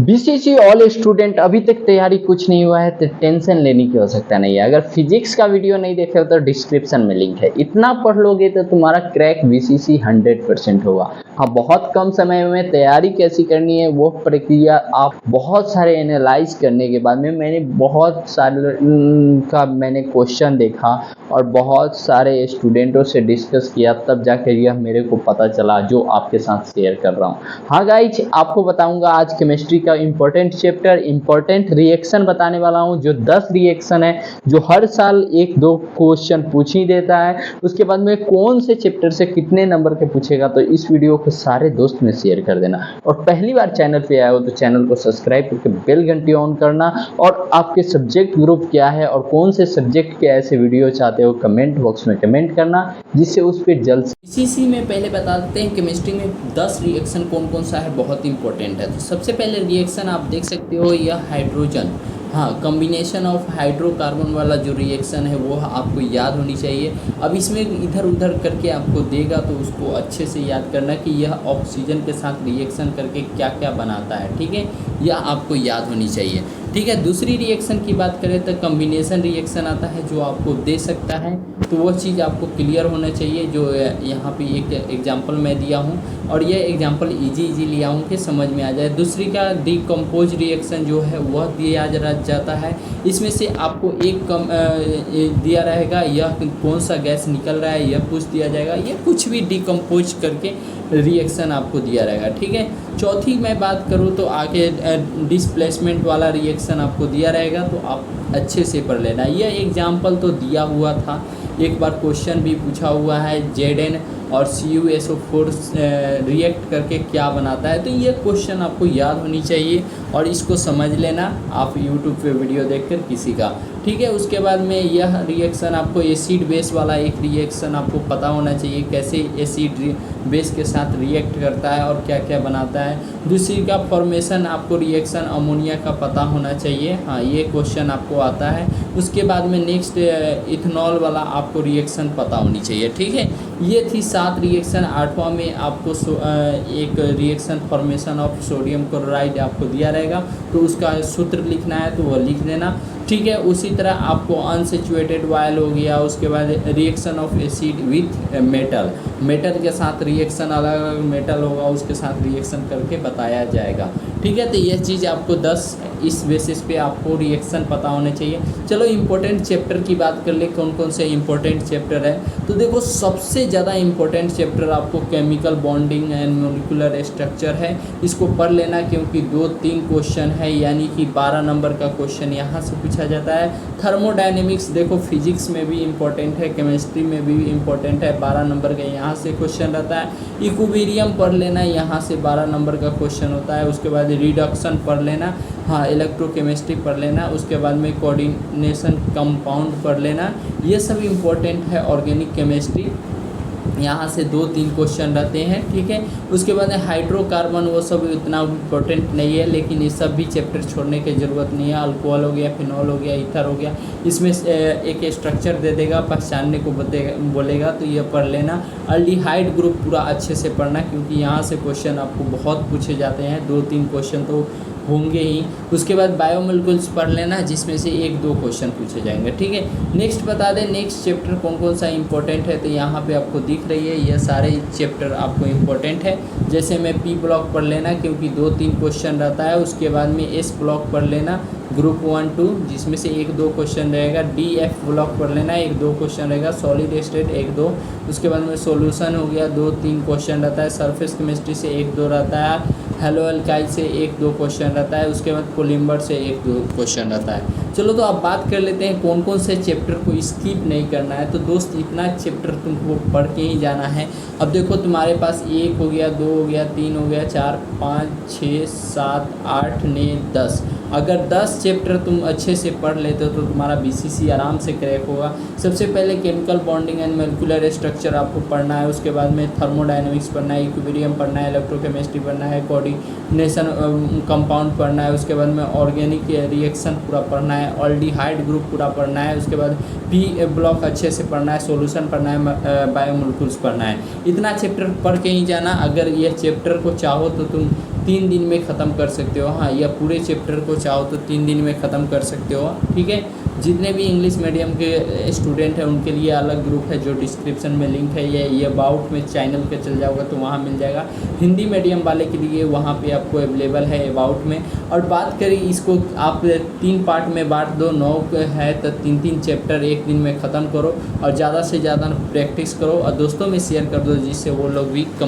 BCC all student अभी तक तैयारी कुछ नहीं हुआ है तो टेंशन लेने की आवश्यकता नहीं है। अगर फिजिक्स का वीडियो नहीं देखे हो तो डिस्क्रिप्शन में लिंक है, इतना पढ़ लोगे तो तुम्हारा क्रैक बीसीसी 100% होगा। हाँ, बहुत कम समय में तैयारी कैसी करनी है वो प्रक्रिया आप बहुत सारे एनालाइज करने के बाद में मैंने बहुत सारे मैंने क्वेश्चन देखा और बहुत सारे स्टूडेंटों से डिस्कस किया, तब जाकर यह मेरे को पता चला जो आपके साथ शेयर कर रहा हूँ। हाँ गाइज, आपको बताऊंगा आज केमिस्ट्री का इंपॉर्टेंट चैप्टर, इंपॉर्टेंट रिएक्शन बताने वाला हूँ, जो 10 रिएक्शन है जो हर साल एक दो क्वेश्चन पूछ ही देता है। उसके बाद में कौन से चैप्टर से कितने नंबर के पूछेगा, तो इस वीडियो को सारे दोस्त में शेयर कर देना। और पहली बार चैनल पे आए हो तो चैनल को सब्सक्राइब करके बेल घंटी ऑन करना। और आपके सब्जेक्ट ग्रुप क्या है और कौन से सब्जेक्ट के ऐसे वीडियो चाहते हो कमेंट बॉक्स में कमेंट करना, जिससे उस पर जल्द इसी में पहले बता देते हैं केमिस्ट्री में 10 रिएक्शन कौन कौन सा है, बहुत इंपॉर्टेंट है। तो सबसे पहले रिएक्शन आप देख सकते हो यह हाइड्रोजन, हाँ, कॉम्बिनेशन ऑफ हाइड्रोकार्बन वाला जो रिएक्शन है वो आपको याद होनी चाहिए। अब इसमें इधर उधर करके आपको देगा तो उसको अच्छे से याद करना कि यह ऑक्सीजन के साथ रिएक्शन करके क्या क्या बनाता है, ठीक है, यह आपको याद होनी चाहिए, ठीक है। दूसरी रिएक्शन की बात करें तो कॉम्बिनेशन रिएक्शन आता है जो आपको दे सकता है, तो वह चीज़ आपको क्लियर होना चाहिए। जो यहाँ पे एक एग्जांपल मैं दिया हूँ और यह एग्जांपल इजी लिया हूँ कि समझ में आ जाए। दूसरी का डिकम्पोज रिएक्शन जो है वह दिया जाता है। इसमें से आपको एक दिया रहेगा, यह कौन सा गैस निकल रहा है यह पूछ दिया जाएगा, यह कुछ भी डिकम्पोज करके रिएक्शन आपको दिया रहेगा, ठीक है। चौथी मैं बात करूँ तो आगे डिस्प्लेसमेंट वाला रिएक्शन आपको दिया रहेगा, तो आप अच्छे से पढ़ लेना। यह एग्जाम्पल तो दिया हुआ था, एक बार क्वेश्चन भी पूछा हुआ है, Zn और CuSO4 रिएक्ट करके क्या बनाता है, तो ये क्वेश्चन आपको याद होनी चाहिए और इसको समझ लेना आप यूट्यूब पे वीडियो देखकर किसी का, ठीक है। उसके बाद में यह रिएक्शन आपको एसिड बेस वाला एक रिएक्शन आपको पता होना चाहिए, कैसे एसिड बेस के साथ रिएक्ट करता है और क्या क्या बनाता है। दूसरी का फॉर्मेशन आपको रिएक्शन अमोनिया का पता होना चाहिए, हाँ, ये क्वेश्चन आपको आता है। उसके बाद में नेक्स्ट इथेनॉल वाला आपको रिएक्शन पता होनी चाहिए, ठीक है। ये थी 7 रिएक्शन। 8वां में आपको एक reaction formation of sodium chloride आपको दिया रहेगा, तो उसका सूत्र लिखना है तो वह लिख देना, ठीक है। उसी तरह आपको अनसेचुरेटेड ऑयल हो गया, उसके बाद reaction of acid with metal के साथ रिएक्शन, अलग अलग मेटल होगा उसके साथ रिएक्शन करके बताया जाएगा, ठीक है। तो यह चीज़ आपको 10 इस बेसिस पे आपको रिएक्शन पता होने चाहिए। चलो इंपॉर्टेंट चैप्टर की बात कर ले, कौन कौन से इंपॉर्टेंट चैप्टर है, तो देखो सबसे ज़्यादा इंपॉर्टेंट चैप्टर आपको chemical bonding and molecular structure है, इसको पढ़ लेना क्योंकि 2-3 क्वेश्चन है, यानी कि 12 नंबर का क्वेश्चन यहाँ से पूछा जाता है। थर्मोडायनेमिक्स देखो फिजिक्स में भी इम्पोर्टेंट है, केमिस्ट्री में भी इम्पोर्टेंट है, 12 नंबर का यहाँ से क्वेश्चन रहता है। इक्विलिब्रियम पढ़ लेना, यहाँ से 12 नंबर का क्वेश्चन होता है। उसके बाद रिडक्शन पढ़ लेना, हाँ, इलेक्ट्रोकेमिस्ट्री पढ़ लेना। उसके बाद में कोऑर्डिनेशन कंपाउंड पढ़ लेना, ये सब इम्पोर्टेंट है। ऑर्गेनिक केमिस्ट्री यहाँ से 2-3 क्वेश्चन रहते हैं, ठीक है। उसके बाद हाइड्रोकार्बन वो सब इतना इम्पोर्टेंट नहीं है, लेकिन ये सब भी चैप्टर छोड़ने की ज़रूरत नहीं है। अल्कोहल हो गया, फिनॉल हो गया, ईथर हो गया, इसमें एक स्ट्रक्चर दे देगा, पहचानने को बोलेगा, तो ये पढ़ लेना। अल्डिहाइड ग्रुप पूरा अच्छे से पढ़ना क्योंकि यहाँ से क्वेश्चन आपको बहुत पूछे जाते हैं, 2-3 क्वेश्चन तो होंगे ही। उसके बाद बायोमोलिक्यूल्स पढ़ लेना, जिसमें से 1-2 क्वेश्चन पूछे जाएंगे, ठीक है। नेक्स्ट बता दें नेक्स्ट चैप्टर कौन कौन सा इंपॉर्टेंट है, तो यहाँ पे आपको दिख रही है ये सारे चैप्टर आपको इंपॉर्टेंट है। जैसे में P ब्लॉक पढ़ लेना क्योंकि 2-3 क्वेश्चन रहता है। उसके बाद में S ब्लॉक पढ़ लेना, ग्रुप 1-2, जिसमें से 1-2 क्वेश्चन रहेगा। DF ब्लॉक पढ़ लेना, 1-2 क्वेश्चन रहेगा। Solid state 1-2। उसके बाद में सॉल्यूशन हो गया, 2-3 क्वेश्चन रहता है। सरफेस केमिस्ट्री से 1-2 रहता है। हेलो एल्काइल से 1-2 क्वेश्चन रहता है। उसके बाद पोलिमर से 1-2 क्वेश्चन रहता है। चलो तो अब बात कर लेते हैं कौन कौन से चैप्टर को स्किप नहीं करना है। तो दोस्त इतना चैप्टर तुमको पढ़ के ही जाना है। अब देखो तुम्हारे पास 1 हो गया, 2 हो गया, 3 हो गया, 4, 5, 6, 7, 8, 9, 10। अगर 10 चैप्टर तुम अच्छे से पढ़ लेते हो तो तुम्हारा बीसीसी आराम से क्रैक होगा। सबसे पहले chemical bonding and molecular structure आपको पढ़ना है। उसके बाद में थर्मोडायनेमिक्स पढ़ना है, इक्विलिब्रियम पढ़ना है, इलेक्ट्रोकेमिस्ट्री पढ़ना है, कोऑर्डिनेशन कंपाउंड पढ़ना है। उसके बाद में ऑर्गेनिक रिएक्शन पूरा पढ़ना है, ऑल्डिहाइड ग्रुप पूरा पढ़ना है। उसके बाद P ब्लॉक अच्छे से पढ़ना है, सॉल्यूशन पढ़ना है, बायोमोलिक्यूल्स पढ़ना है। इतना चैप्टर पढ़ के ही जाना। अगर ये चैप्टर को चाहो तो तुम 3 दिन में ख़त्म कर सकते हो। हाँ, या पूरे चैप्टर को चाहो तो 3 दिन में ख़त्म कर सकते हो। ठीक है, जितने भी इंग्लिश मीडियम के स्टूडेंट हैं उनके लिए अलग ग्रुप है जो डिस्क्रिप्शन में लिंक है, ये अबाउट में चैनल पे चल जाओगे तो वहाँ मिल जाएगा। हिंदी मीडियम वाले के लिए वहाँ पे आपको अवेलेबल है अबाउट में। और बात करें इसको आप 3 पार्ट में बांट दो, 9 है तो 3-3 चैप्टर एक दिन में ख़त्म करो और ज़्यादा से ज़्यादा प्रैक्टिस करो और दोस्तों में शेयर कर दो जिससे वो लोग भी